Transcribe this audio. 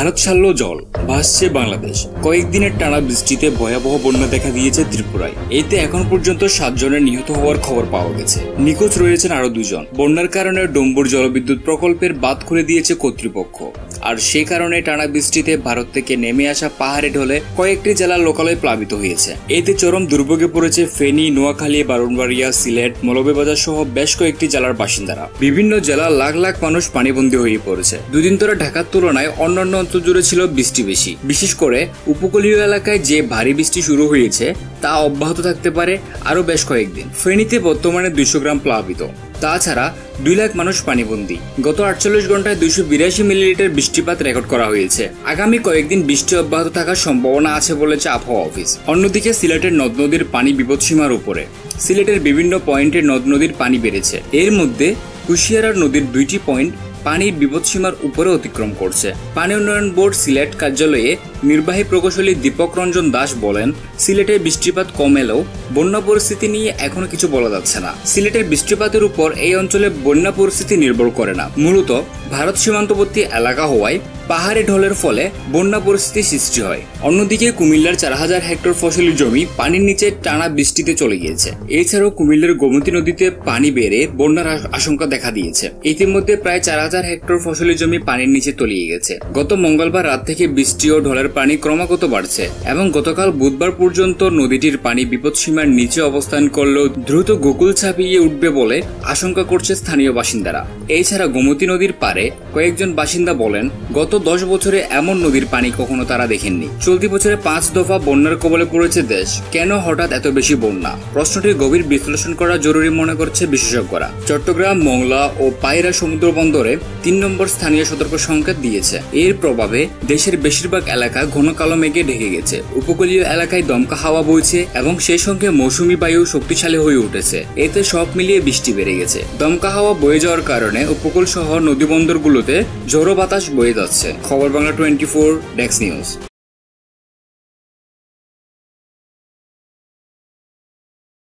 ভারত ছাড়ল জল, ভাসছে বাংলাদেশ। কয়েকদিনের টানা বৃষ্টিতে ভয়াবহ বন্যা দেখা দিয়েছে ত্রিপুরায়। এতে এখন পর্যন্ত 7 জনের নিহত হওয়ার খবর পাওয়া গেছে। নিখোঁজ রয়েছেন আরো 2 জন। বন্যার কারণে ডম্বুর জলবিদ্যুৎ প্রকল্পের বাঁধ খুলে দিয়েছে কর্তৃপক্ষ। আর সে কারণে টানা বৃষ্টিতে ভারত থেকে নেমে আসা পাহাড়ে ঢলে কয়েকটি জেলা লোকালয়ে প্লাবিত হয়েছে। এতে চরম দুর্ভোগে পড়েছে ফেনী, নোয়াখালী, ব্রাহ্মণবাড়িয়া, সিলেট, মৌলভীবাজার সহ বেশ কয়েকটি জেলার বাসিন্দারা। বিভিন্ন জেলার লাখ লাখ মানুষ পানিবন্দী হয়ে পড়েছে। দুদিন ধরে ঢাকার তুলনায় অন্যান্য অঞ্চল জুড়ে ছিল বৃষ্টি বেশি। বিশেষ করে উপকূলীয় এলাকায় যে ভারী বৃষ্টি শুরু হয়েছে তা অব্যাহত থাকতে পারে আরো বেশ কয়েকদিন। ফেনীতে বর্তমানে 200 গ্রাম প্লাবিত। তাছাড়া 2 লাখ মানুষ পানিবন্দী। গত 48 ঘন্টায় 282 মিলিলিটার বৃষ্টিপাত রেকর্ড করা হয়েছে। আগামী কয়েকদিন বৃষ্টি অব্যাহত থাকার সম্ভাবনা আছে বলেছে আবহাওয়া অফিস। অন্যদিকে সিলেটের নদ নদীর পানি বিপদসীমার উপরে। সিলেটের বিভিন্ন পয়েন্টে নদ নদীর পানি বেড়েছে। এর মধ্যে কুশিয়ারা নদীর 2টি পয়েন্ট পানির বিপদসীমার উপরে অতিক্রম করছে। পানি উন্নয়ন বোর্ড সিলেট কার্যালয়ে নির্বাহী প্রকৌশলী দীপক রঞ্জন দাস বলেন, সিলেটের বৃষ্টিপাত কম এলেও বন্যা পরিস্থিতি নিয়ে এখনো কিছু বলা যাচ্ছে না। সিলেটের বৃষ্টিপাতের উপর এই অঞ্চলে বন্যা পরিস্থিতি নির্ভর করে না। মূলত ভারত সীমান্তবর্তী এলাকা হওয়ায় পাহাড়ে ঢলের ফলে বন্যা পরিস্থিতি সৃষ্টি হয়। অন্যদিকে কুমিল্লার 4000 হেক্টর ফসলি জমি পানির নিচে টানা বৃষ্টিতে চলে গিয়েছে। এছাড়াও কুমিল্লার গোমতী নদীতে পানি বেড়ে বন্যার আশঙ্কা দেখা দিয়েছে। ইতিমধ্যে প্রায় 4000 হেক্টর ফসলি জমি পানির নিচে তলিয়ে গেছে। গত মঙ্গলবার রাত থেকে বৃষ্টি ও ঢলের পানি ক্রমাগত বাড়ছে এবং গতকাল বুধবার পর্যন্ত নদীটির পানি বিপদসীমার নিচে অবস্থান করলেও দ্রুত গোকুল ছাপিয়ে উঠবে বলে আশঙ্কা করছে স্থানীয় বাসিন্দারা। এছাড়া গোমতী নদীর পারে কয়েকজন বাসিন্দা বলেন, গত 10 বছরে এমন নদীর পানি কখনো তারা দেখেননি। চলতি বছরে 5 দফা বন্যার কবলে পড়েছে দেশ। কেন হঠাৎ এত বেশি বন্যা? প্রশ্নটির গভীর বিশ্লেষণ করা জরুরি মনে করছে বিশেষজ্ঞরা। চট্টগ্রাম, মংলা ও পায়রা সমুদ্র বন্দরে 3 নম্বর স্থানীয় সতর্ক সংকেত দিয়েছে। এর প্রভাবে দেশের বেশিরভাগ এলাকা ঘন কালো মেঘে ঢেকে গেছে। উপকূলীয় এলাকায় দমকা হাওয়া বইছে এবং সেই সঙ্গে মৌসুমী বায়ু শক্তিশালী হয়ে উঠেছে। এতে সব মিলিয়ে বৃষ্টি বেড়ে গেছে। দমকা হাওয়া বয়ে যাওয়ার কারণে উপকূল সহ নদী বন্দরগুলোতে ঝোড়ো বাতাস বয়ে যাচ্ছে। খবর বাংলা 24 ডেস্ক নিউজ।